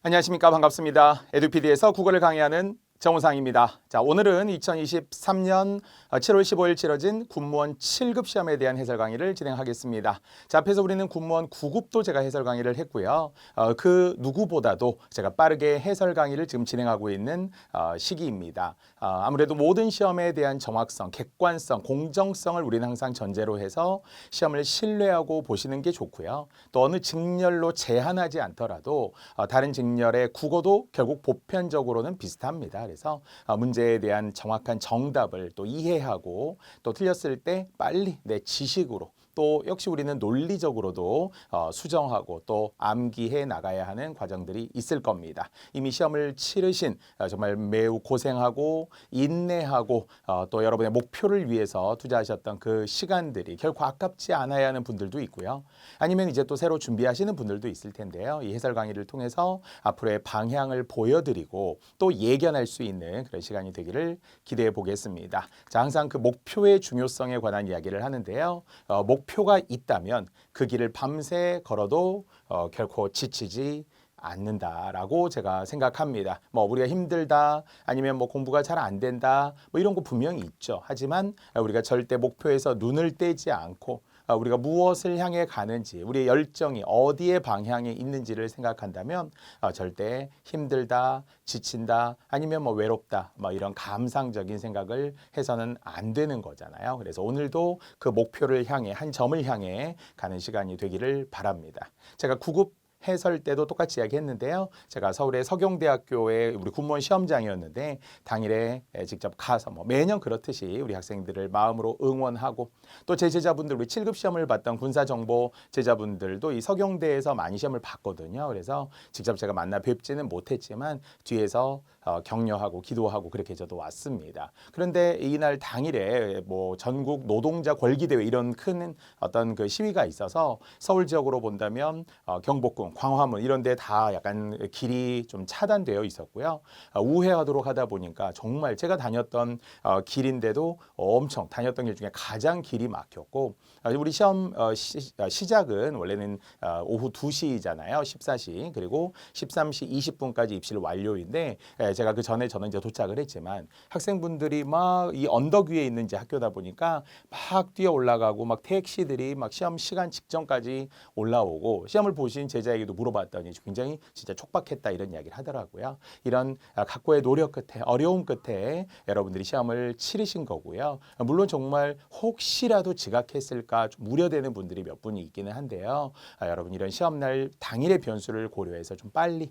안녕하십니까. 반갑습니다. 에듀피디에서 국어를 강의하는 정우상입니다. 자, 오늘은 2023년 7월 15일 치러진 군무원 7급 시험에 대한 해설 강의를 진행하겠습니다. 자, 앞에서 우리는 군무원 9급도 제가 해설 강의를 했고요. 그 누구보다도 제가 빠르게 해설 강의를 지금 진행하고 있는 시기입니다. 아무래도 모든 시험에 대한 정확성, 객관성, 공정성을 우리는 항상 전제로 해서 시험을 신뢰하고 보시는 게 좋고요. 또 어느 직렬로 제한하지 않더라도 다른 직렬의 국어도 결국 보편적으로는 비슷합니다. 그래서 문제에 대한 정확한 정답을 또 이해하고 또 틀렸을 때 빨리 내 지식으로 또 역시 우리는 논리적으로도 수정하고 또 암기해 나가야 하는 과정들이 있을 겁니다. 이미 시험을 치르신 정말 매우 고생하고 인내하고 또 여러분의 목표를 위해서 투자하셨던 그 시간들이 결코 아깝지 않아야 하는 분들도 있고요. 아니면 이제 또 새로 준비하시는 분들도 있을 텐데요. 이 해설 강의를 통해서 앞으로의 방향을 보여드리고 또 예견할 수 있는 그런 시간이 되기를 기대해 보겠습니다. 자, 항상 그 목표의 중요성에 관한 이야기를 하는데요. 목표가 있다면 그 길을 밤새 걸어도 결코 지치지 않는다라고 제가 생각합니다. 뭐 우리가 힘들다 아니면 뭐 공부가 잘 안 된다 뭐 이런 거 분명히 있죠. 하지만 우리가 절대 목표에서 눈을 떼지 않고 우리가 무엇을 향해 가는지 우리의 열정이 어디에 방향에 있는지를 생각한다면 절대 힘들다, 지친다 아니면 뭐 외롭다 뭐 이런 감상적인 생각을 해서는 안 되는 거잖아요. 그래서 오늘도 그 목표를 향해 한 점을 향해 가는 시간이 되기를 바랍니다. 제가 9급 해설 때도 똑같이 이야기했는데요. 제가 서울의 서경대학교의 우리 군무원 시험장이었는데 당일에 직접 가서 뭐 매년 그렇듯이 우리 학생들을 마음으로 응원하고 또 제 제자분들 우리 7급 시험을 봤던 군사정보 제자분들도 이 서경대에서 많이 시험을 봤거든요. 그래서 직접 제가 만나 뵙지는 못했지만 뒤에서 격려하고 기도하고 그렇게 저도 왔습니다. 그런데 이날 당일에 뭐 전국 노동자 권리대회 이런 큰 어떤 그 시위가 있어서 서울 지역으로 본다면 경복궁, 광화문 이런 데 다 약간 길이 좀 차단되어 있었고요. 우회하도록 하다 보니까 정말 제가 다녔던 길인데도 엄청 다녔던 길 중에 가장 길이 막혔고 우리 시험 시작은 원래는 오후 2시잖아요. 14시 그리고 13시 20분까지 입실 완료인데 제가 그 전에 저는 이제 도착을 했지만 학생분들이 막 이 언덕 위에 있는 이제 학교다 보니까 막 뛰어 올라가고 막 택시들이 막 시험 시간 직전까지 올라오고 시험을 보신 제자에게도 물어봤더니 굉장히 진짜 촉박했다 이런 이야기를 하더라고요. 이런 각고의 노력 끝에 어려움 끝에 여러분들이 시험을 치르신 거고요. 물론 정말 혹시라도 지각했을까 좀 우려되는 분들이 몇 분이 있기는 한데요. 여러분 이런 시험날 당일의 변수를 고려해서 좀 빨리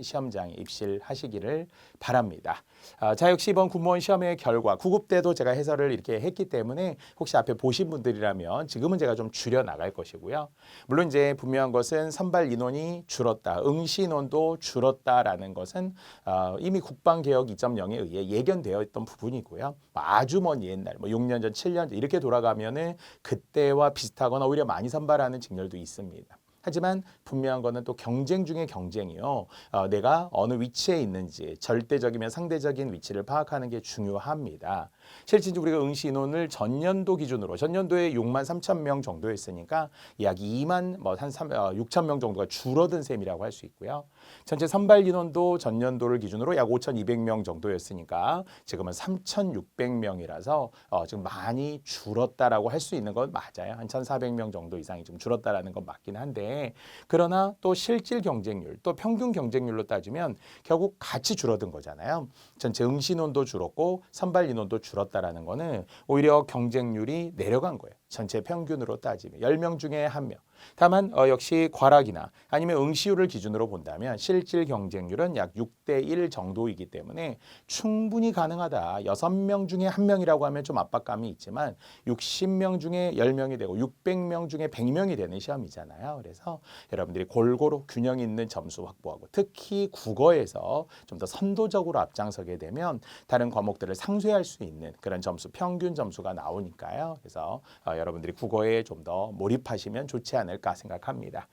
시험장에 입실하시기를 바랍니다. 자, 역시 이번 군무원 시험의 결과 9급 때도 제가 해설을 이렇게 했기 때문에 혹시 앞에 보신 분들이라면 지금은 제가 좀 줄여 나갈 것이고요. 물론 이제 분명한 것은 선발 인원이 줄었다, 응시 인원도 줄었다라는 것은 이미 국방개혁 2.0에 의해 예견되어 있던 부분이고요. 아주 먼 옛날, 뭐 6년 전, 7년 전 이렇게 돌아가면은 그때와 비슷하거나 오히려 많이 선발하는 직렬도 있습니다. 하지만 분명한 거는 또 경쟁 중에 경쟁이요. 내가 어느 위치에 있는지 절대적이면 상대적인 위치를 파악하는 게 중요합니다. 실제 우리가 응시 인원을 전년도 기준으로 전년도에 6만 3천 명 정도였으니까 약 2만 뭐한 6천 명 정도가 줄어든 셈이라고 할 수 있고요. 전체 선발 인원도 전년도를 기준으로 약 5,200명 정도였으니까 지금은 3,600명이라서 지금 많이 줄었다라고 할 수 있는 건 맞아요. 한 1,400명 정도 이상이 좀 줄었다라는 건 맞긴 한데 그러나 또 실질 경쟁률 또 평균 경쟁률로 따지면 결국 같이 줄어든 거잖아요. 전체 응시 인원도 줄었고 선발 인원도 줄었다라는 거는 오히려 경쟁률이 내려간 거예요. 전체 평균으로 따지면 10명 중에 1명. 다만 역시 과락이나 아니면 응시율을 기준으로 본다면 실질 경쟁률은 약 6대 1 정도이기 때문에 충분히 가능하다. 6명 중에 1명이라고 하면 좀 압박감이 있지만 60명 중에 10명이 되고 600명 중에 100명이 되는 시험이잖아요. 그래서 여러분들이 골고루 균형 있는 점수 확보하고 특히 국어에서 좀 더 선도적으로 앞장서게 되면 다른 과목들을 상쇄할 수 있는 그런 점수, 평균 점수가 나오니까요. 그래서 여러분들이 국어에 좀 더 몰입하시면 좋지 않을까 생각합니다.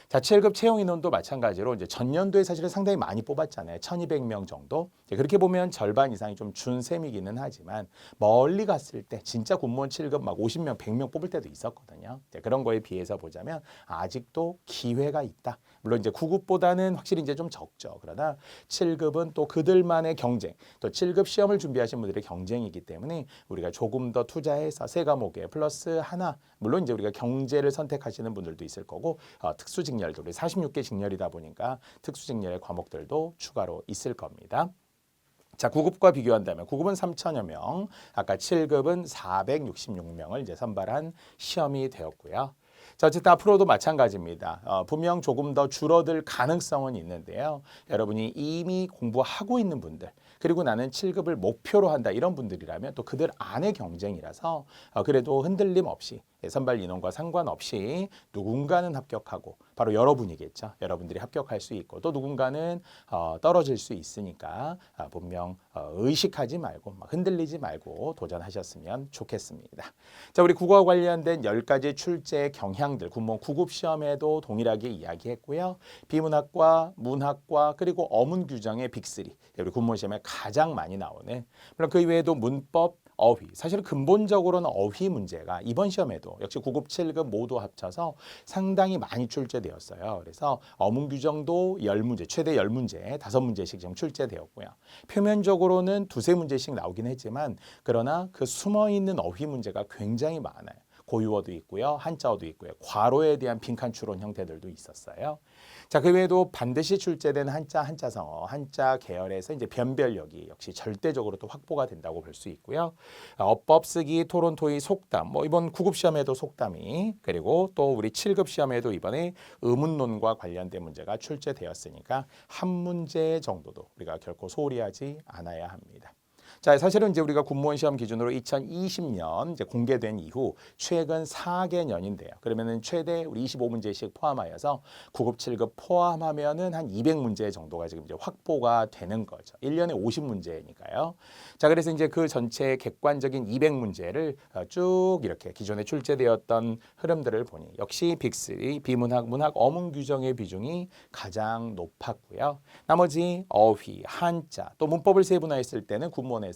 자, 7급 채용 인원도 마찬가지로 이제 전년도에 사실은 상당히 많이 뽑았잖아요. 1,200명 정도. 그렇게 보면 절반 이상이 좀 준 셈이기는 하지만 멀리 갔을 때 진짜 군무원 7급 막 50명, 100명 뽑을 때도 있었거든요. 그런 거에 비해서 보자면 아직도 기회가 있다. 물론 이제 9급보다는 확실히 이제 좀 적죠. 그러나 7급은 또 그들만의 경쟁, 또 7급 시험을 준비하신 분들의 경쟁이기 때문에 우리가 조금 더 투자해서 세 과목에 플러스 하나, 물론 이제 우리가 경제를 선택하시는 분들도 있을 거고 특수 직렬도 우리 46개 직렬이다 보니까 특수 직렬의 과목들도 추가로 있을 겁니다. 자, 9급과 비교한다면 9급은 3천여 명, 아까 7급은 466명을 이제 선발한 시험이 되었고요. 자, 어쨌든 앞으로도 마찬가지입니다. 분명 조금 더 줄어들 가능성은 있는데요. 여러분이 이미 공부하고 있는 분들, 그리고 나는 7급을 목표로 한다 이런 분들이라면 또 그들 안의 경쟁이라서 그래도 흔들림 없이 선발 인원과 상관없이 누군가는 합격하고 바로 여러분이겠죠. 여러분들이 합격할 수 있고 또 누군가는 떨어질 수 있으니까 분명 의식하지 말고 막 흔들리지 말고 도전하셨으면 좋겠습니다. 자, 우리 국어와 관련된 10가지 출제 경향들 군무원 9급 시험에도 동일하게 이야기했고요. 비문학과 문학과 그리고 어문 규정의 빅3 우리 군무원 시험에 가장 많이 나오는 물론 그 이외에도 문법 어휘. 사실은 근본적으로는 어휘 문제가 이번 시험에도 역시 9급, 7급 모두 합쳐서 상당히 많이 출제되었어요. 그래서 어문 규정도 10문제, 최대 10문제, 5문제씩 지금 출제되었고요. 표면적으로는 두세 문제씩 나오긴 했지만 그러나 그 숨어있는 어휘 문제가 굉장히 많아요. 고유어도 있고요. 한자어도 있고요. 괄호에 대한 빈칸 추론 형태들도 있었어요. 자, 그 외에도 반드시 출제된 한자성어, 한자 계열에서 이제 변별력이 역시 절대적으로 또 확보가 된다고 볼 수 있고요. 어법 쓰기, 토론, 토의, 속담, 뭐 이번 9급 시험에도 속담이 그리고 또 우리 7급 시험에도 이번에 의문론과 관련된 문제가 출제되었으니까 한 문제 정도도 우리가 결코 소홀히 하지 않아야 합니다. 자, 사실은 이제 우리가 군무원 시험 기준으로 2020년 이제 공개된 이후 최근 4개년인데요. 그러면은 최대 우리 25문제씩 포함하여서 9급, 7급 포함하면은 한 200문제 정도가 지금 이제 확보가 되는 거죠. 1년에 50문제니까요. 자, 그래서 이제 그 전체 객관적인 200문제를 쭉 이렇게 기존에 출제되었던 흐름들을 보니 역시 빅3, 비문학, 문학, 어문 규정의 비중이 가장 높았고요. 나머지 어휘, 한자, 또 문법을 세분화했을 때는 군무원에서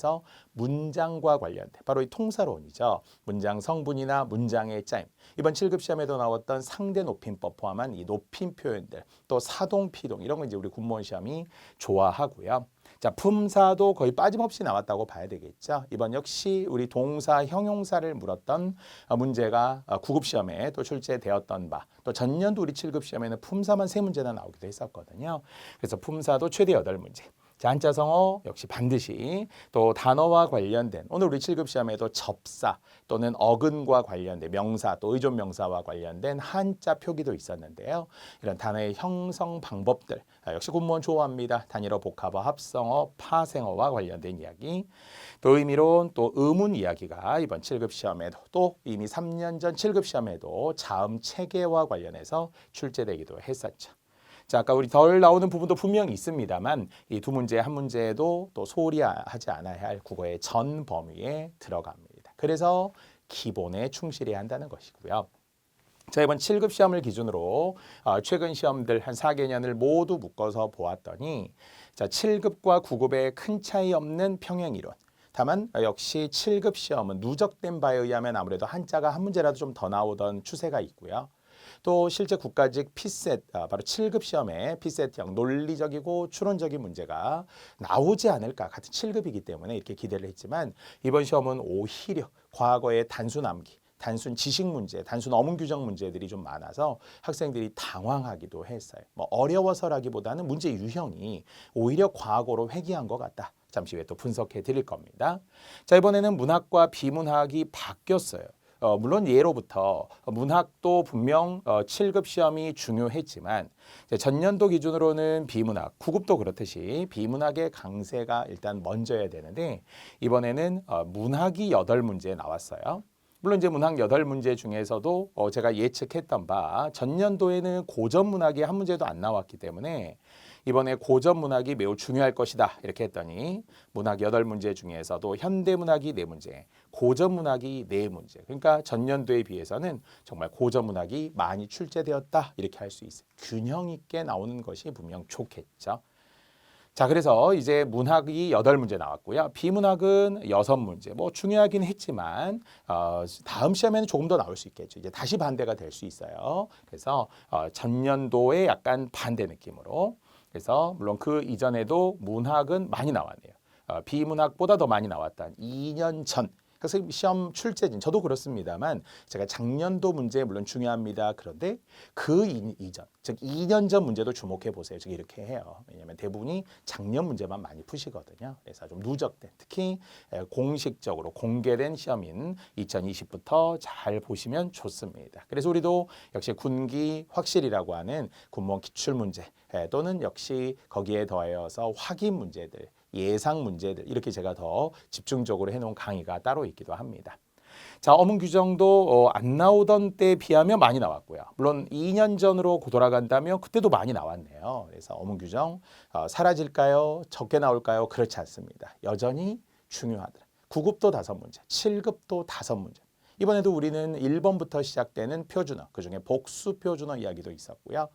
문장과 관련된 바로 이 통사론이죠. 문장 성분이나 문장의 짜임. 이번 7급 시험에도 나왔던 상대 높임법 포함한 이 높임 표현들, 또 사동, 피동 이런 거 이제 우리 군무원 시험이 좋아하고요. 자, 품사도 거의 빠짐없이 나왔다고 봐야 되겠죠. 이번 역시 우리 동사, 형용사를 물었던 문제가 9급 시험에 또 출제되었던 바, 또 전년도 우리 7급 시험에는 품사만 3문제나 나오기도 했었거든요. 그래서 품사도 최대 8문제. 자, 한자성어 역시 반드시 또 단어와 관련된 오늘 우리 7급 시험에도 접사 또는 어근과 관련된 명사 또 의존명사와 관련된 한자 표기도 있었는데요. 이런 단어의 형성 방법들 역시 군무원 좋아합니다. 단일어, 복합어, 합성어, 파생어와 관련된 이야기 또 의미론 또 의문 이야기가 이번 7급 시험에도 또 이미 3년 전 7급 시험에도 자음 체계와 관련해서 출제되기도 했었죠. 자, 아까 우리 덜 나오는 부분도 분명히 있습니다만 이 두 문제 한 문제도 또 소홀히 하지 않아야 할 국어의 전 범위에 들어갑니다. 그래서 기본에 충실해야 한다는 것이고요. 자, 이번 7급 시험을 기준으로 최근 시험들 한 4개년을 모두 묶어서 보았더니 자, 7급과 9급에 큰 차이 없는 평행이론. 다만 역시 7급 시험은 누적된 바에 의하면 아무래도 한자가 한 문제라도 좀 더 나오던 추세가 있고요. 또 실제 국가직 피셋 바로 7급 시험에 피셋형 논리적이고 추론적인 문제가 나오지 않을까 같은 7급이기 때문에 이렇게 기대를 했지만 이번 시험은 오히려 과거의 단순 암기 단순 지식 문제, 단순 어문 규정 문제들이 좀 많아서 학생들이 당황하기도 했어요. 뭐 어려워서라기보다는 문제 유형이 오히려 과거로 회귀한 것 같다. 잠시 후에 또 분석해 드릴 겁니다. 자, 이번에는 문학과 비문학이 바뀌었어요. 물론 예로부터 문학도 분명 7급 시험이 중요했지만 전년도 기준으로는 비문학, 9급도 그렇듯이 비문학의 강세가 일단 먼저야 되는데 이번에는 문학이 8문제 나왔어요. 물론 이제 문학 8문제 중에서도 제가 예측했던 바 전년도에는 고전 문학이 한 문제도 안 나왔기 때문에 이번에 고전 문학이 매우 중요할 것이다 이렇게 했더니 문학 8문제 중에서도 현대 문학이 4문제, 고전 문학이 4문제. 그러니까 전년도에 비해서는 정말 고전 문학이 많이 출제되었다 이렇게 할 수 있어요. 균형 있게 나오는 것이 분명 좋겠죠. 자, 그래서 이제 문학이 8문제 나왔고요. 비문학은 6문제. 뭐 중요하긴 했지만 다음 시험에는 조금 더 나올 수 있겠죠. 이제 다시 반대가 될 수 있어요. 그래서 전년도에 약간 반대 느낌으로. 그래서 물론 그 이전에도 문학은 많이 나왔네요. 비문학보다 더 많이 나왔다. 2년 전. 그래서 시험 출제진 저도 그렇습니다만 제가 작년도 문제 물론 중요합니다. 그런데 그 이전 즉 2년 전 문제도 주목해 보세요. 제가 이렇게 해요. 왜냐하면 대부분이 작년 문제만 많이 푸시거든요. 그래서 좀 누적된 특히 공식적으로 공개된 시험인 2020부터 잘 보시면 좋습니다. 그래서 우리도 역시 군기 확실이라고 하는 군무원 기출 문제 또는 역시 거기에 더하여서 확인 문제들 예상 문제들 이렇게 제가 더 집중적으로 해놓은 강의가 따로 있기도 합니다. 자, 어문 규정도 안 나오던 때에 비하면 많이 나왔고요. 물론 2년 전으로 돌아간다면 그때도 많이 나왔네요. 그래서 어문 규정 사라질까요? 적게 나올까요? 그렇지 않습니다. 여전히 중요하더라. 9급도 5문제, 7급도 5문제. 이번에도 우리는 1번부터 시작되는 표준어, 그중에 복수 표준어 이야기도 있었고요.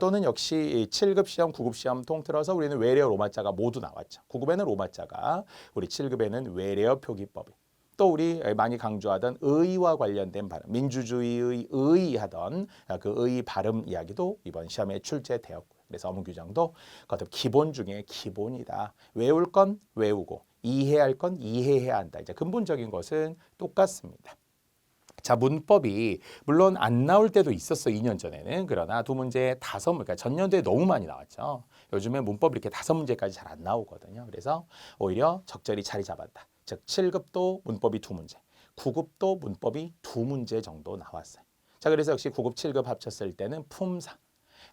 또는 역시 7급 시험, 9급 시험 통틀어서 우리는 외래어 로마자가 모두 나왔죠. 9급에는 로마자가, 우리 7급에는 외래어 표기법이. 또 우리 많이 강조하던 의와 관련된 발음, 민주주의의 의하던 그 의 발음 이야기도 이번 시험에 출제되었고요. 그래서 어문 규정도 거듭 기본 중에 기본이다. 외울 건 외우고 이해할 건 이해해야 한다. 이제 근본적인 것은 똑같습니다. 자, 문법이 물론 안 나올 때도 있었어 2년 전에는. 그러나 2문제 5문제, 그러니까 전년도에 너무 많이 나왔죠. 요즘에 문법 이렇게 5문제까지 잘 안 나오거든요. 그래서 오히려 적절히 자리 잡았다. 즉 7급도 문법이 2문제, 9급도 문법이 2문제 정도 나왔어요. 자, 그래서 역시 9급 7급 합쳤을 때는 품사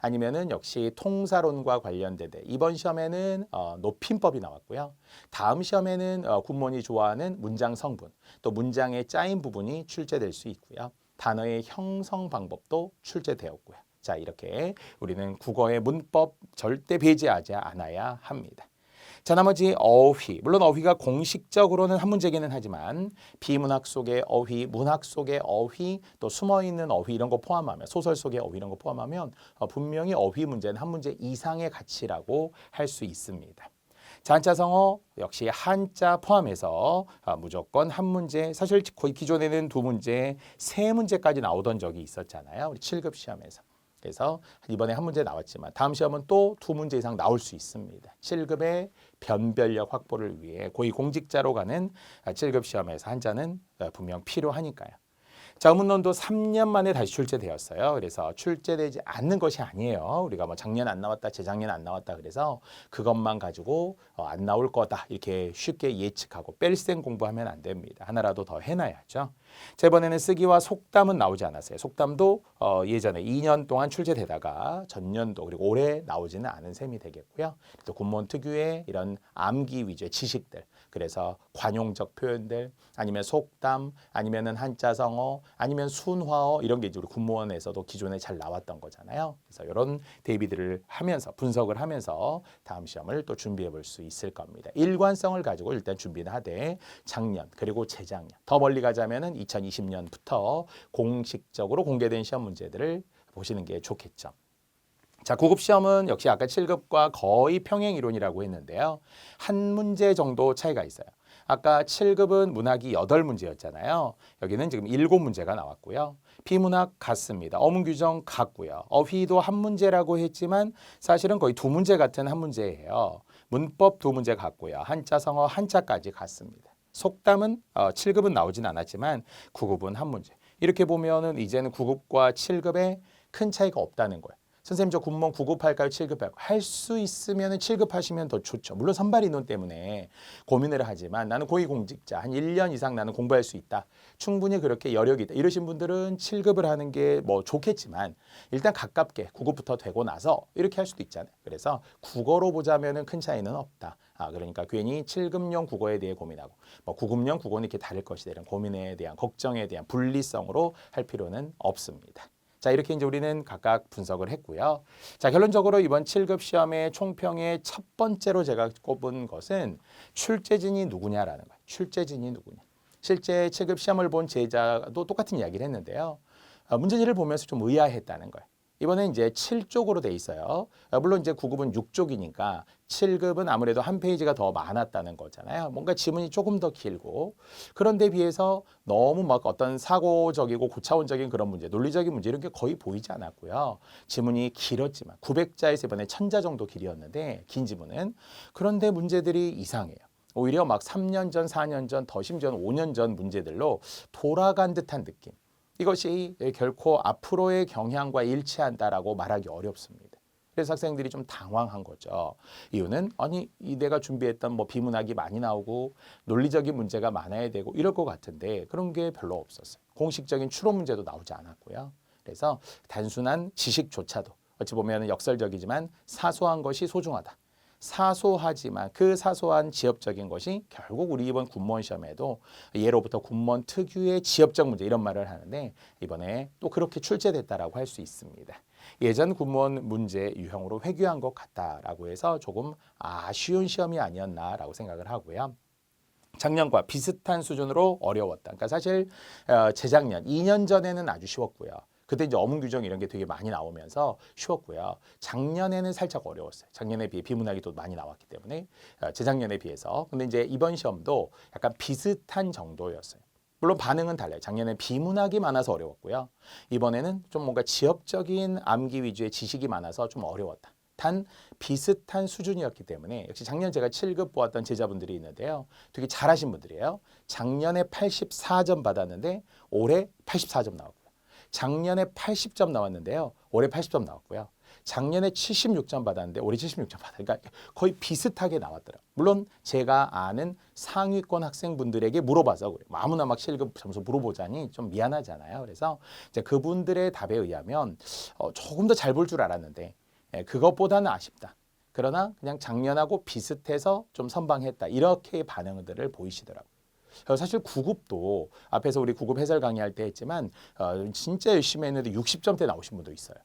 아니면은 역시 통사론과 관련된 이번 시험에는 높임법이 나왔고요. 다음 시험에는 군무원이 좋아하는 문장 성분, 또 문장의 짜인 부분이 출제될 수 있고요. 단어의 형성 방법도 출제되었고요. 자, 이렇게 우리는 국어의 문법 절대 배제하지 않아야 합니다. 자, 나머지 어휘. 물론 어휘가 공식적으로는 한 문제기는 하지만 비문학 속의 어휘, 문학 속의 어휘, 또 숨어있는 어휘 이런 거 포함하면 소설 속의 어휘 이런 거 포함하면 분명히 어휘 문제는 한 문제 이상의 가치라고 할 수 있습니다. 자, 한자성어 역시 한자 포함해서 무조건 한 문제, 사실 거의 기존에는 2문제, 3문제까지 나오던 적이 있었잖아요. 우리 7급 시험에서. 그래서 이번에 한 문제 나왔지만 다음 시험은 또 2문제 이상 나올 수 있습니다. 7급의 변별력 확보를 위해 고위공직자로 가는 7급 시험에서 한자는 분명 필요하니까요. 자, 의문론도 3년 만에 다시 출제되었어요. 그래서 출제되지 않는 것이 아니에요. 우리가 뭐 작년 안 나왔다, 재작년 안 나왔다 그래서 그것만 가지고 안 나올 거다 이렇게 쉽게 예측하고 뺄셈 공부하면 안 됩니다. 하나라도 더 해놔야죠. 자, 이번에는 쓰기와 속담은 나오지 않았어요. 속담도 예전에 2년 동안 출제되다가 전년도 그리고 올해 나오지는 않은 셈이 되겠고요. 또 군무원 특유의 이런 암기 위주의 지식들, 그래서 관용적 표현들, 아니면 속담, 아니면은 한자성어, 아니면 순화어 이런 게 이제 우리 군무원에서도 기존에 잘 나왔던 거잖아요. 그래서 이런 대비들을 하면서 분석을 하면서 다음 시험을 또 준비해 볼 수 있을 겁니다. 일관성을 가지고 일단 준비는 하되 작년 그리고 재작년 더 멀리 가자면은 2020년부터 공식적으로 공개된 시험 문제들을 보시는 게 좋겠죠. 자, 9급 시험은 역시 아까 7급과 거의 평행 이론이라고 했는데요. 한 문제 정도 차이가 있어요. 아까 7급은 문학이 8문제였잖아요. 여기는 지금 7문제가 나왔고요. 비문학 같습니다. 어문 규정 같고요. 어휘도 한 문제라고 했지만 사실은 거의 2문제 같은 한 문제예요. 문법 2문제 같고요. 한자성어 한자까지 같습니다. 속담은 7급은 나오진 않았지만 9급은 한 문제. 이렇게 보면은 이제는 9급과 7급에 큰 차이가 없다는 거예요. 선생님 저 군무원 9급 할까요? 7급 할까요? 할 수 있으면 7급 하시면 더 좋죠. 물론 선발 인원 때문에 고민을 하지만 나는 고위공직자 한 1년 이상 나는 공부할 수 있다. 충분히 그렇게 여력이 있다. 이러신 분들은 7급을 하는 게 뭐 좋겠지만 일단 가깝게 9급부터 되고 나서 이렇게 할 수도 있잖아요. 그래서 국어로 보자면은 큰 차이는 없다. 그러니까 괜히 7급용 국어에 대해 고민하고 뭐 9급용 국어는 이렇게 다를 것이다. 이런 고민에 대한 걱정에 대한 분리성으로 할 필요는 없습니다. 자, 이렇게 이제 우리는 각각 분석을 했고요. 자, 결론적으로 이번 7급 시험의 총평의 첫 번째로 제가 꼽은 것은 출제진이 누구냐라는 거예요. 출제진이 누구냐. 실제 7급 시험을 본 제자도 똑같은 이야기를 했는데요. 문제지를 보면서 좀 의아했다는 거예요. 이번엔 이제 7쪽으로 돼 있어요. 물론 이제 9급은 6쪽이니까 7급은 아무래도 한 페이지가 더 많았다는 거잖아요. 뭔가 지문이 조금 더 길고 그런데 비해서 너무 막 어떤 사고적이고 고차원적인 그런 문제, 논리적인 문제 이런 게 거의 보이지 않았고요. 지문이 길었지만 900자에서 이번에 1000자 정도 길이었는데 긴 지문은 그런데 문제들이 이상해요. 오히려 막 3년 전, 4년 전, 더 심지어 5년 전 문제들로 돌아간 듯한 느낌. 이것이 결코 앞으로의 경향과 일치한다라고 말하기 어렵습니다. 그래서 학생들이 좀 당황한 거죠. 이유는 아니 내가 준비했던 뭐 비문학이 많이 나오고 논리적인 문제가 많아야 되고 이럴 것 같은데 그런 게 별로 없었어요. 공식적인 추론 문제도 나오지 않았고요. 그래서 단순한 지식조차도 어찌 보면 역설적이지만 사소한 것이 소중하다. 사소하지만 그 사소한 지엽적인 것이 결국 우리 이번 군무원 시험에도 예로부터 군무원 특유의 지엽적 문제 이런 말을 하는데 이번에 또 그렇게 출제됐다라고 할 수 있습니다. 예전 군무원 문제 유형으로 회귀한 것 같다라고 해서 조금 아쉬운 시험이 아니었나라고 생각을 하고요. 작년과 비슷한 수준으로 어려웠다. 그러니까 사실 재작년 2년 전에는 아주 쉬웠고요. 그때 이제 어문 규정 이런 게 되게 많이 나오면서 쉬웠고요. 작년에는 살짝 어려웠어요. 작년에 비해 비문학이 또 많이 나왔기 때문에 재작년에 비해서. 근데 이제 이번 시험도 약간 비슷한 정도였어요. 물론 반응은 달라요. 작년에 비문학이 많아서 어려웠고요. 이번에는 좀 뭔가 지엽적인 암기 위주의 지식이 많아서 좀 어려웠다. 단 비슷한 수준이었기 때문에 역시 작년 제가 7급 보았던 제자분들이 있는데요. 되게 잘하신 분들이에요. 작년에 84점 받았는데 올해 84점 나왔고 작년에 80점 나왔는데요. 올해 80점 나왔고요. 작년에 76점 받았는데 올해 76점 받았어요. 그러니까 거의 비슷하게 나왔더라고요. 물론 제가 아는 상위권 학생분들에게 물어봐서 그래요. 아무나 막 실급 점수 물어보자니 좀 미안하잖아요. 그래서 이제 그분들의 답에 의하면 조금 더 잘 볼 줄 알았는데 그것보다는 아쉽다. 그러나 그냥 작년하고 비슷해서 좀 선방했다. 이렇게 반응들을 보이시더라고요. 사실 9급도 앞에서 우리 9급 해설 강의할 때 했지만 진짜 열심히 했는데 60점대 나오신 분도 있어요.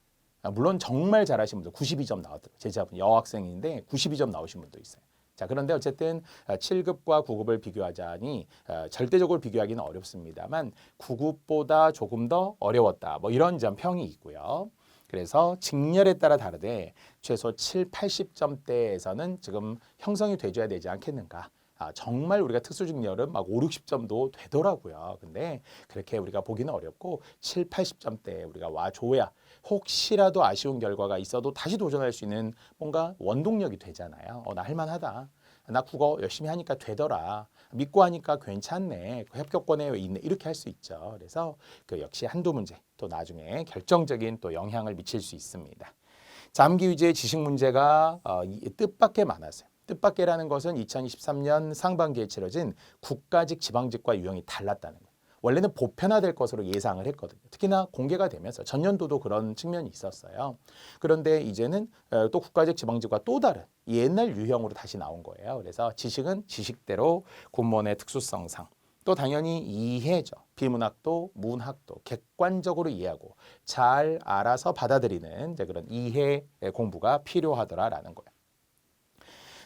물론 정말 잘하신 분들 92점 나왔더라고요. 제자분 여학생인데 92점 나오신 분도 있어요. 자, 그런데 어쨌든 7급과 9급을 비교하자니 절대적으로 비교하기는 어렵습니다만 9급보다 조금 더 어려웠다. 뭐 이런 점 평이 있고요. 그래서 직렬에 따라 다르되 최소 7, 80점대에서는 지금 형성이 돼줘야 되지 않겠는가. 정말 우리가 특수직렬은 막 5, 60점도 되더라고요. 근데 그렇게 우리가 보기는 어렵고 7, 80점대 우리가 와줘야 혹시라도 아쉬운 결과가 있어도 다시 도전할 수 있는 뭔가 원동력이 되잖아요. 나 할만하다. 나 국어 열심히 하니까 되더라. 믿고 하니까 괜찮네. 합격권에 있네. 이렇게 할 수 있죠. 그래서 그 역시 한두 문제 또 나중에 결정적인 또 영향을 미칠 수 있습니다. 암기 위주의 지식 문제가 뜻밖의 많았어요. 뜻밖이라는 것은 2023년 상반기에 치러진 국가직 지방직과 유형이 달랐다는 거예요. 원래는 보편화될 것으로 예상을 했거든요. 특히나 공개가 되면서 전년도도 그런 측면이 있었어요. 그런데 이제는 또 국가직 지방직과 또 다른 옛날 유형으로 다시 나온 거예요. 그래서 지식은 지식대로 군무원의 특수성상 또 당연히 이해죠. 비문학도 문학도 객관적으로 이해하고 잘 알아서 받아들이는 이제 그런 이해 공부가 필요하더라라는 거예요.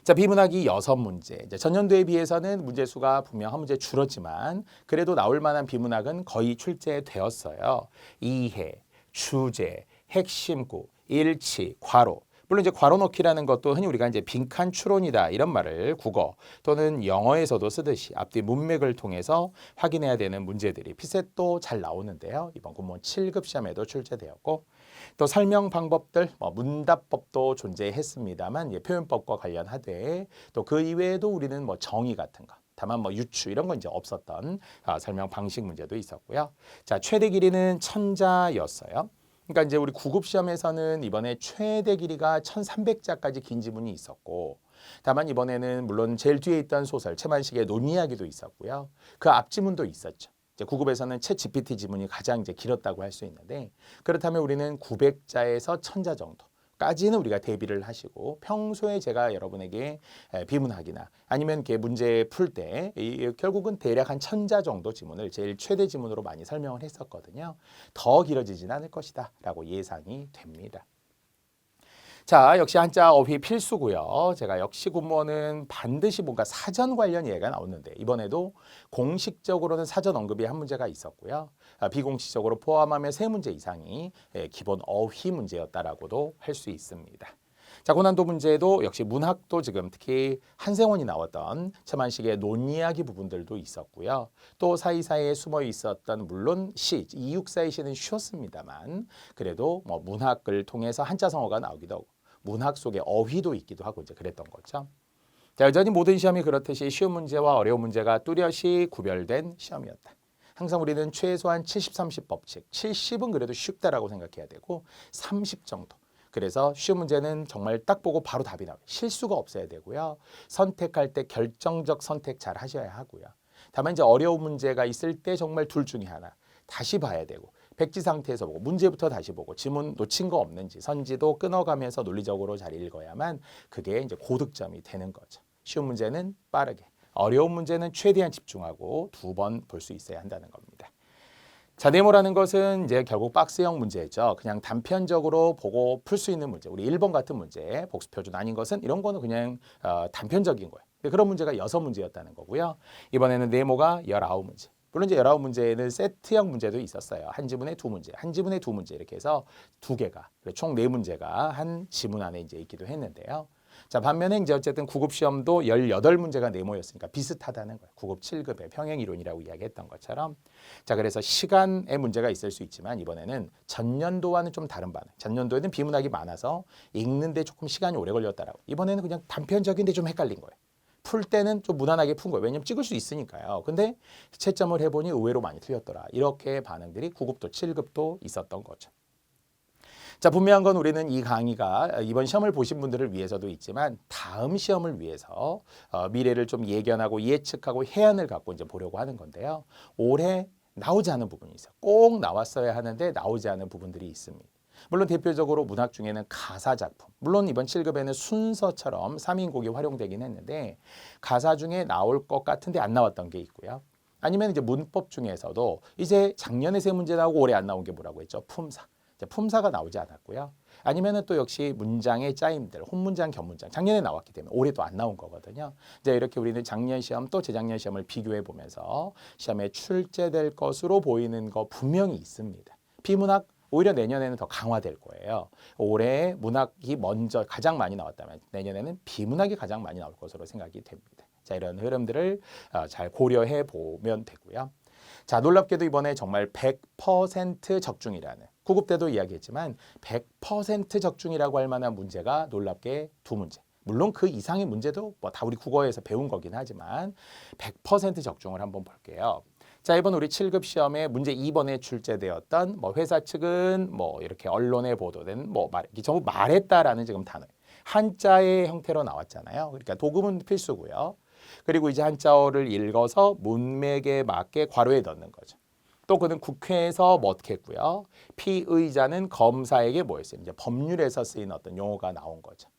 자, 비문학이 6문제. 이제 전년도에 비해서는 문제 수가 분명 한 문제 줄었지만 그래도 나올 만한 비문학은 거의 출제되었어요. 이해, 주제, 핵심구, 일치, 괄호. 물론 이제 괄호 넣기라는 것도 흔히 우리가 이제 빈칸 추론이다 이런 말을 국어 또는 영어에서도 쓰듯이 앞뒤 문맥을 통해서 확인해야 되는 문제들이 피셋도 잘 나오는데요. 이번 군무원 7급 시험에도 출제되었고 또 설명 방법들, 문답법도 존재했습니다만 표현법과 관련하되 또 그 이외에도 우리는 정의 같은 거. 다만 유추 이런 건 이제 없었던 설명 방식 문제도 있었고요. 자, 최대 길이는 1000자였어요. 그러니까 이제 우리 9급 시험에서는 이번에 최대 길이가 1300자까지 긴 지문이 있었고 다만 이번에는 물론 제일 뒤에 있던 소설 채만식의 논이야기도 있었고요. 그 앞 지문도 있었죠. 이제 9급에서는 챗 GPT 지문이 가장 이제 길었다고 할 수 있는데 그렇다면 우리는 900자에서 1000자 정도까지는 우리가 대비를 하시고 평소에 제가 여러분에게 비문학이나 아니면 이렇게 문제 풀 때 결국은 대략 한 1000자 정도 지문을 제일 최대 지문으로 많이 설명을 했었거든요. 더 길어지진 않을 것이다 라고 예상이 됩니다. 자, 역시 한자 어휘 필수고요. 제가 역시 군무원은 반드시 뭔가 사전 관련 예가 나오는데 이번에도 공식적으로는 사전 언급이 한 문제가 있었고요. 비공식적으로 포함하면 세 문제 이상이 기본 어휘 문제였다라고도 할 수 있습니다. 자, 고난도 문제도 역시 문학도 지금 특히 한생원이 나왔던 천만식의 논이야기 부분들도 있었고요. 또 사이사이에 숨어 있었던 물론 시, 이육사의 시는 쉬웠습니다만 그래도 뭐 문학을 통해서 한자성어가 나오기도 하고 문학 속에 어휘도 있기도 하고 이제 그랬던 거죠. 자, 여전히 모든 시험이 그렇듯이 쉬운 문제와 어려운 문제가 뚜렷이 구별된 시험이었다. 항상 우리는 최소한 70, 30 법칙, 70은 그래도 쉽다라고 생각해야 되고 30 정도. 그래서 쉬운 문제는 정말 딱 보고 바로 답이 나와요. 실수가 없어야 되고요. 선택할 때 결정적 선택 잘 하셔야 하고요. 다만 이제 어려운 문제가 있을 때 정말 둘 중에 하나 다시 봐야 되고 백지 상태에서 보고 문제부터 다시 보고 지문 놓친 거 없는지 선지도 끊어가면서 논리적으로 잘 읽어야만 그게 이제 고득점이 되는 거죠. 쉬운 문제는 빠르게, 어려운 문제는 최대한 집중하고 두 번 볼 수 있어야 한다는 겁니다. 자, 네모라는 것은 이제 결국 박스형 문제죠. 그냥 단편적으로 보고 풀 수 있는 문제. 우리 1번 같은 문제, 복수표준 아닌 것은 이런 거는 그냥 단편적인 거예요. 그런 문제가 6문제였다는 거고요. 이번에는 네모가 19문제. 물론 이제 19문제에는 세트형 문제도 있었어요. 한 지문에 2문제, 한 지문에 2문제 이렇게 해서 2개가, 총 4문제가 한 지문 안에 이제 있기도 했는데요. 자, 반면에 이제 어쨌든 구급 시험도 18문제가 네모였으니까 비슷하다는 거예요. 구급 7급의 평행 이론이라고 이야기했던 것처럼. 자, 그래서 시간에 문제가 있을 수 있지만 이번에는 전년도와는 좀 다른 반응. 전년도에는 비문학이 많아서 읽는데 조금 시간이 오래 걸렸다라고. 이번에는 그냥 단편적인데 좀 헷갈린 거예요. 풀 때는 좀 무난하게 푼 거예요. 왜냐면 찍을 수 있으니까요. 근데 채점을 해보니 의외로 많이 틀렸더라. 이렇게 반응들이 9급도 7급도 있었던 거죠. 자, 분명한 건 우리는 이 강의가 이번 시험을 보신 분들을 위해서도 있지만 다음 시험을 위해서 미래를 좀 예견하고 예측하고 해안을 갖고 이제 보려고 하는 건데요. 올해 나오지 않은 부분이 있어요. 꼭 나왔어야 하는데 나오지 않은 부분들이 있습니다. 물론 대표적으로 문학 중에는 가사 작품, 물론 이번 7급에는 순서처럼 3인곡이 활용되긴 했는데 가사 중에 나올 것 같은데 안 나왔던 게 있고요. 아니면 이제 문법 중에서도 이제 작년에 세 문제 나오고 올해 안 나온 게 뭐라고 했죠? 품사. 품사가 나오지 않았고요. 아니면은 또 역시 문장의 짜임들, 혼문장, 겹문장 작년에 나왔기 때문에 올해 또 안 나온 거거든요. 이제 이렇게 우리는 작년 시험 또 재작년 시험을 비교해 보면서 시험에 출제될 것으로 보이는 거 분명히 있습니다. 비문학 오히려 내년에는 더 강화될 거예요. 올해 문학이 먼저 가장 많이 나왔다면 내년에는 비문학이 가장 많이 나올 것으로 생각이 됩니다. 자, 이런 흐름들을 잘 고려해 보면 되고요. 자, 놀랍게도 이번에 정말 100% 적중이라는 9급 때도 이야기했지만 100% 적중이라고 할 만한 문제가 놀랍게 2문제. 물론 그 이상의 문제도 뭐 다 우리 국어에서 배운 거긴 하지만 100% 적중을 한번 볼게요. 자, 이번 우리 7급 시험에 문제 2번에 출제되었던 뭐 회사 측은 뭐 이렇게 언론에 보도된 뭐 전부 말했다라는 지금 단어. 한자의 형태로 나왔잖아요. 그러니까 도금은 필수고요. 그리고 이제 한자어를 읽어서 문맥에 맞게 괄호에 넣는 거죠. 또 그는 국회에서 뭐 어떻게 했고요. 피의자는 검사에게 뭐 했어요. 이제 법률에서 쓰인 어떤 용어가 나온 거죠.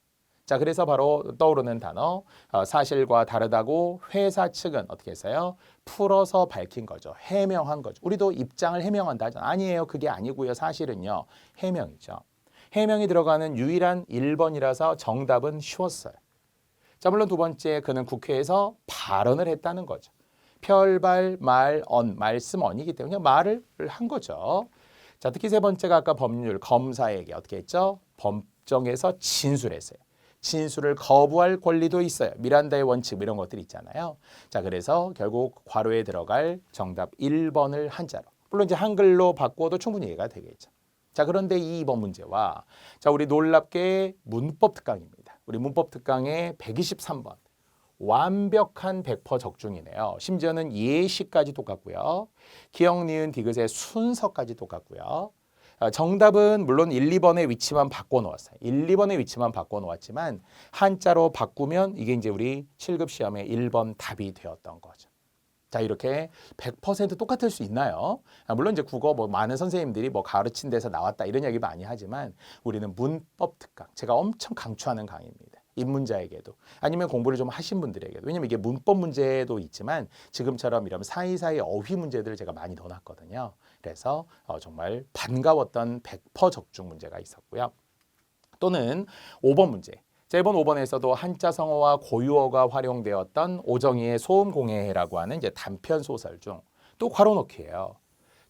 자, 그래서 바로 떠오르는 단어 사실과 다르다고 회사 측은 어떻게 했어요? 풀어서 밝힌 거죠. 해명한 거죠. 우리도 입장을 해명한다 하잖아요. 아니에요. 그게 아니고요. 사실은요. 해명이죠. 해명이 들어가는 유일한 1번이라서 정답은 쉬웠어요. 자, 물론 두 번째 그는 국회에서 발언을 했다는 거죠. 별발, 말, 언, 말씀, 언이기 때문에 말을 한 거죠. 자, 특히 세 번째가 아까 법률, 검사에게 어떻게 했죠? 법정에서 진술했어요. 진술을 거부할 권리도 있어요. 미란다의 원칙 이런 것들이 있잖아요. 자, 그래서 결국 괄호에 들어갈 정답 1번을 한자로. 물론 이제 한글로 바꾸어도 충분히 이해가 되겠죠. 자, 그런데 이 2번 문제와 자, 우리 놀랍게 문법 특강입니다. 우리 문법 특강의 123번. 완벽한 100% 적중이네요. 심지어는 예시까지 똑같고요. 기억, 니은, 디귿의 순서까지 똑같고요. 정답은 물론 1, 2번의 위치만 바꿔놓았어요. 1, 2번의 위치만 바꿔놓았지만 한자로 바꾸면 이게 이제 우리 7급 시험의 1번 답이 되었던 거죠. 자, 이렇게 100% 똑같을 수 있나요? 물론 이제 국어 뭐 많은 선생님들이 뭐 가르친 데서 나왔다 이런 얘기 많이 하지만 우리는 문법 특강, 제가 엄청 강추하는 강의입니다. 입문자에게도 아니면 공부를 좀 하신 분들에게도. 왜냐면 이게 문법 문제도 있지만 지금처럼 이런 사이사이 어휘 문제들을 제가 많이 넣어놨거든요. 그래서 정말 반가웠던 100% 적중 문제가 있었고요. 또는 5번 문제. 자, 이번 5번에서도 한자 성어와 고유어가 활용되었던 오정희의 소음공예회라고 하는 이제 단편 소설 중 또 괄호넣기예요.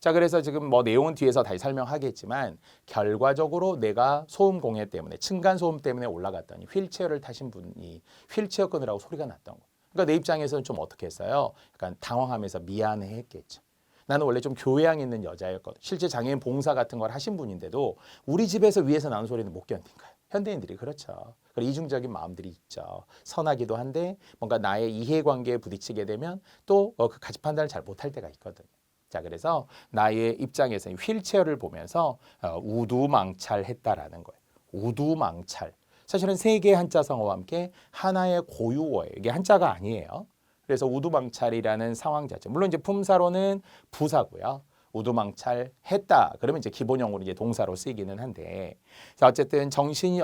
자, 그래서 지금 뭐 내용은 뒤에서 다시 설명하겠지만 결과적으로 내가 소음 공해 때문에 층간 소음 때문에 올라갔더니 휠체어를 타신 분이 휠체어 끊으라고 소리가 났던 거. 그러니까 내 입장에서는 좀 어떻게 했어요? 약간 당황하면서 미안해했겠죠. 나는 원래 좀 교양 있는 여자였거든. 실제 장애인 봉사 같은 걸 하신 분인데도 우리 집에서 위에서 나는 소리는 못 견딘 거예요. 현대인들이 그렇죠. 그리고 이중적인 마음들이 있죠. 선하기도 한데 뭔가 나의 이해관계에 부딪히게 되면 또 그 가치 판단을 잘 못할 때가 있거든요. 자, 그래서 나의 입장에서 휠체어를 보면서 우두망찰했다라는 거예요. 우두망찰. 사실은 세 개의 한자 성어와 함께 하나의 고유어예요. 이게 한자가 아니에요. 그래서 우두망찰이라는 상황 자체. 물론 이제 품사로는 부사고요. 우두망찰했다. 그러면 이제 기본형으로 이제 동사로 쓰이기는 한데, 자, 어쨌든 정신이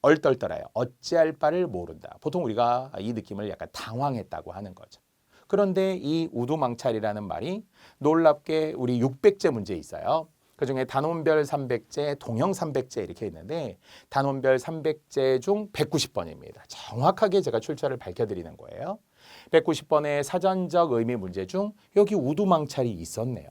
얼떨떨해요. 어찌할 바를 모른다. 보통 우리가 이 느낌을 약간 당황했다고 하는 거죠. 그런데 이 우두망찰이라는 말이 놀랍게 우리 600제 문제에 있어요. 그중에 단원별 300제, 동형 300제 이렇게 있는데 단원별 300제 중 190번입니다. 정확하게 제가 출처를 밝혀드리는 거예요. 190번의 사전적 의미 문제 중 여기 우두망찰이 있었네요.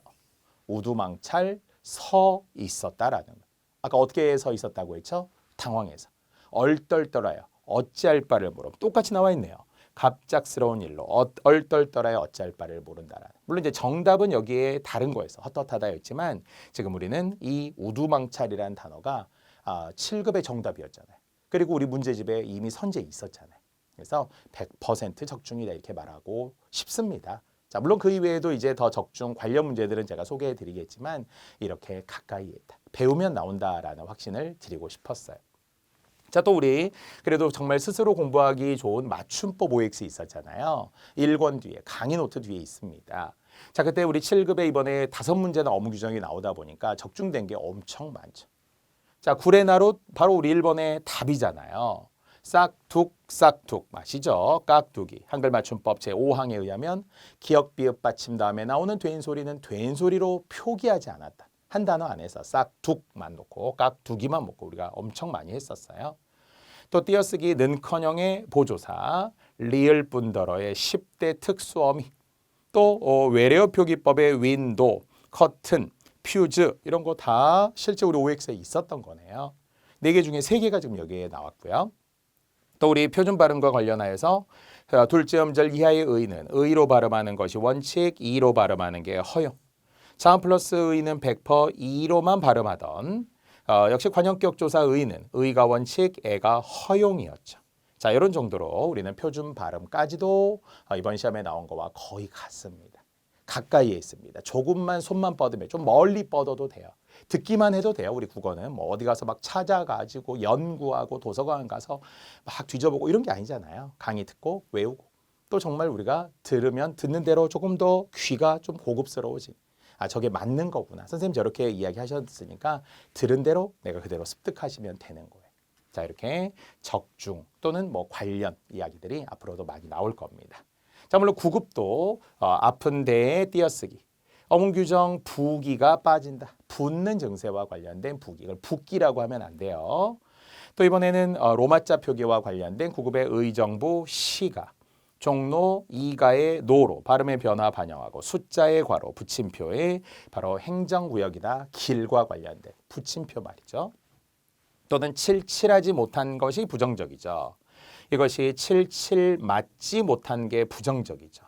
우두망찰 서 있었다라는 거. 아까 어떻게 서 있었다고 했죠? 당황해서. 얼떨떨하여 어찌할 바를 모르고 똑같이 나와 있네요. 갑작스러운 일로 얼떨떨하여 어찌할 바를 모른다라는. 물론 이제 정답은 여기에 다른 거에서 헛헛하다였지만 지금 우리는 이 우두망찰이라는 단어가 7급의 정답이었잖아요. 그리고 우리 문제집에 이미 선제에 있었잖아요. 그래서 100% 적중이다 이렇게 말하고 싶습니다. 자, 물론 그 이외에도 이제 더 적중 관련 문제들은 제가 소개해 드리겠지만 이렇게 가까이에 있다. 배우면 나온다라는 확신을 드리고 싶었어요. 자, 또 우리 그래도 정말 스스로 공부하기 좋은 맞춤법 OX 있었잖아요. 1권 뒤에 강의 노트 뒤에 있습니다. 자, 그때 우리 7급에 이번에 5문제나 어무 규정이 나오다 보니까 적중된 게 엄청 많죠. 자, 구레나룻 바로 우리 1번의 답이잖아요. 싹둑 싹둑 마시죠. 깍두기. 한글 맞춤법 제5항에 의하면 기역 비읍 받침 다음에 나오는 된 소리는 된 소리로 표기하지 않았다. 한 단어 안에서 싹둑만 놓고 깍두기만 먹고 우리가 엄청 많이 했었어요. 또 띄어쓰기 는커녕의 보조사, 리을뿐더러의 10대 특수어미, 또 외래어 표기법의 윈도, 커튼, 퓨즈 이런 거 다 실제 우리 OX에 있었던 거네요. 4개 중에 3개가 지금 여기에 나왔고요. 또 우리 표준 발음과 관련하여서 둘째 음절 이하의 의는 의로 발음하는 것이 원칙, 이로 발음하는 게 허용. 자음 플러스 의는 100% 이로만 발음하던 역시 관형격 조사 의는 의가 원칙, 애가 허용이었죠. 자, 이런 정도로 우리는 표준 발음까지도 이번 시험에 나온 거와 거의 같습니다. 가까이에 있습니다. 조금만 손만 뻗으면 좀 멀리 뻗어도 돼요. 듣기만 해도 돼요. 우리 국어는 뭐 어디 가서 막 찾아가지고 연구하고 도서관 가서 막 뒤져보고 이런 게 아니잖아요. 강의 듣고 외우고 또 정말 우리가 들으면 듣는 대로 조금 더 귀가 좀 고급스러워진. 저게 맞는 거구나. 선생님 저렇게 이야기하셨으니까 들은 대로 내가 그대로 습득하시면 되는 거예요. 자, 이렇게 적중 또는 뭐 관련 이야기들이 앞으로도 많이 나올 겁니다. 자, 물론 9급도 아픈 데에 띄어쓰기. 어문규정 부기가 빠진다. 붓는 증세와 관련된 부기. 이걸 붓기라고 하면 안 돼요. 또 이번에는 로마자 표기와 관련된 9급의 의정부 시가. 종로 이가의 노로 발음의 변화 반영하고 숫자의 괄호 붙임표에 바로 행정구역이다. 길과 관련된 붙임표 말이죠. 또는 칠칠하지 못한 것이 부정적이죠. 이것이 칠칠 맞지 못한 게 부정적이죠.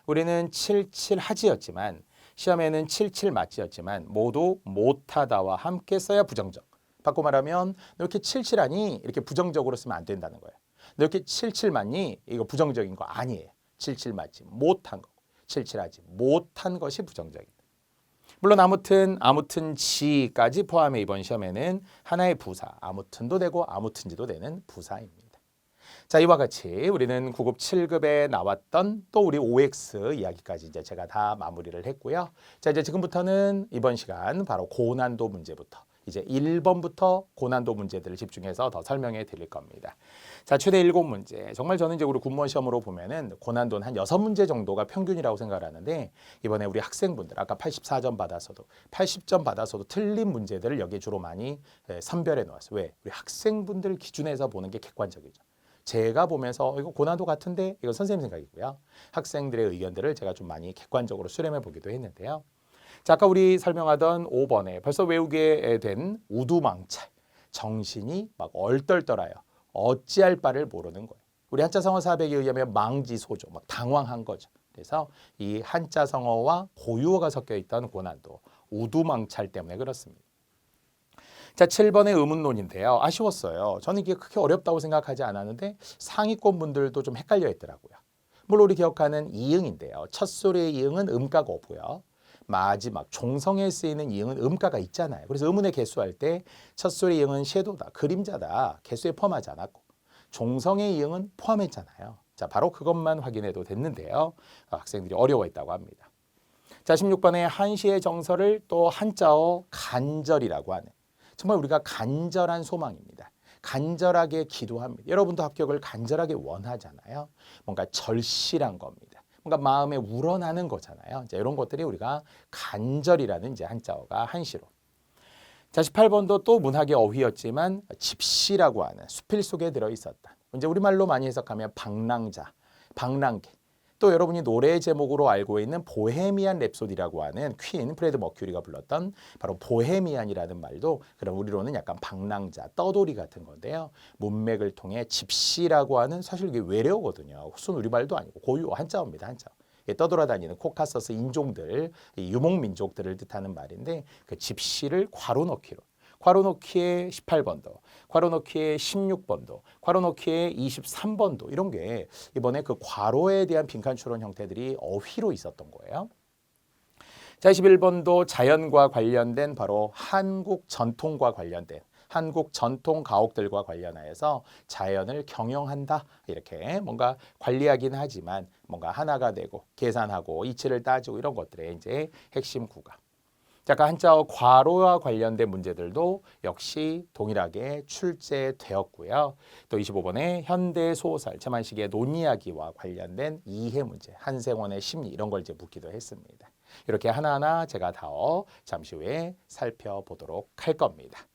우리는 칠칠하지였지만 시험에는 칠칠 맞지였지만 모두 못하다와 함께 써야 부정적. 바꿔 말하면 너 이렇게 칠칠하니 이렇게 부정적으로 쓰면 안 된다는 거예요. 너 이렇게 칠칠 맞니? 이거 부정적인 거 아니에요. 칠칠 맞지 못한 거. 칠칠하지 못한 것이 부정적이다. 물론 아무튼 지까지 포함해 이번 시험에는 하나의 부사, 아무튼도 되고 아무튼지도 되는 부사입니다. 자, 이와 같이 우리는 9급 7급에 나왔던 또 우리 OX 이야기까지 이제 제가 다 마무리를 했고요. 자, 이제 지금부터는 이번 시간 바로 고난도 문제부터 이제 1번부터 고난도 문제들을 집중해서 더 설명해 드릴 겁니다. 자, 최대 7문제. 정말 저는 이제 우리 군무원 시험으로 보면은 고난도는 한 6문제 정도가 평균이라고 생각을 하는데 이번에 우리 학생분들 아까 84점 받아서도 80점 받아서도 틀린 문제들을 여기에 주로 많이 선별해 놓았어요. 왜? 우리 학생분들 기준에서 보는 게 객관적이죠. 제가 보면서 이거 고난도 같은데 이건 선생님 생각이고요. 학생들의 의견들을 제가 좀 많이 객관적으로 수렴해 보기도 했는데요. 자, 아까 우리 설명하던 5번에 벌써 외우게 된 우두망찰. 정신이 막 얼떨떨하여 어찌할 바를 모르는 거예요. 우리 한자성어 사백에 의하면 망지소조, 막 당황한 거죠. 그래서 이 한자성어와 고유어가 섞여 있던 고난도, 우두망찰 때문에 그렇습니다. 자, 7번의 의문론인데요. 아쉬웠어요. 저는 이게 그렇게 어렵다고 생각하지 않았는데 상위권 분들도 좀 헷갈려 했더라고요. 물론 우리 기억하는 이응인데요. 첫 소리의 이응은 음가가 없고요. 마지막 종성에 쓰이는 이응은 음가가 있잖아요. 그래서 의문의 개수할 때 첫 소리 이응은 섀도우다, 그림자다, 개수에 포함하지 않았고 종성의 이응은 포함했잖아요. 자, 바로 그것만 확인해도 됐는데요. 학생들이 어려워했다고 합니다. 자, 16번의 한시의 정서를 또 한자어 간절이라고 하는 정말 우리가 간절한 소망입니다. 간절하게 기도합니다. 여러분도 합격을 간절하게 원하잖아요. 뭔가 절실한 겁니다. 뭔가 마음에 우러나는 거잖아요. 이제 이런 것들이 우리가 간절이라는 이제 한자어가 한시로. 자, 18번도 또 문학의 어휘였지만 집시라고 하는 수필 속에 들어 있었다. 이제 우리말로 많이 해석하면 방랑자, 방랑객. 또 여러분이 노래 제목으로 알고 있는 보헤미안 랩소디라고 하는 퀸 프레드 머큐리가 불렀던 바로 보헤미안이라는 말도 그럼 우리로는 약간 방랑자, 떠돌이 같은 건데요. 문맥을 통해 집시라고 하는 사실 이게 외래어거든요. 순 우리말도 아니고 고유어 한자어입니다. 한자어. 떠돌아다니는 코카서스 인종들, 유목민족들을 뜻하는 말인데 그 집시를 괄호 넣기로. 괄호 넣기에 18번도, 괄호 넣기에 16번도, 괄호 넣기에 23번도 이런 게 이번에 그 괄호에 대한 빈칸 추론 형태들이 어휘로 있었던 거예요. 자, 21번도 자연과 관련된 바로 한국 전통과 관련된 한국 전통 가옥들과 관련하여서 자연을 경영한다. 이렇게 뭔가 관리하긴 하지만 뭔가 하나가 되고 계산하고 이치를 따지고 이런 것들의 이제 핵심 구가. 자, 아까 한자어 괄호와 관련된 문제들도 역시 동일하게 출제되었고요. 또 25번에 현대소설, 제만식의 논이야기와 관련된 이해 문제, 한생원의 심리 이런 걸 이제 묻기도 했습니다. 이렇게 하나하나 제가 다 잠시 후에 살펴보도록 할 겁니다.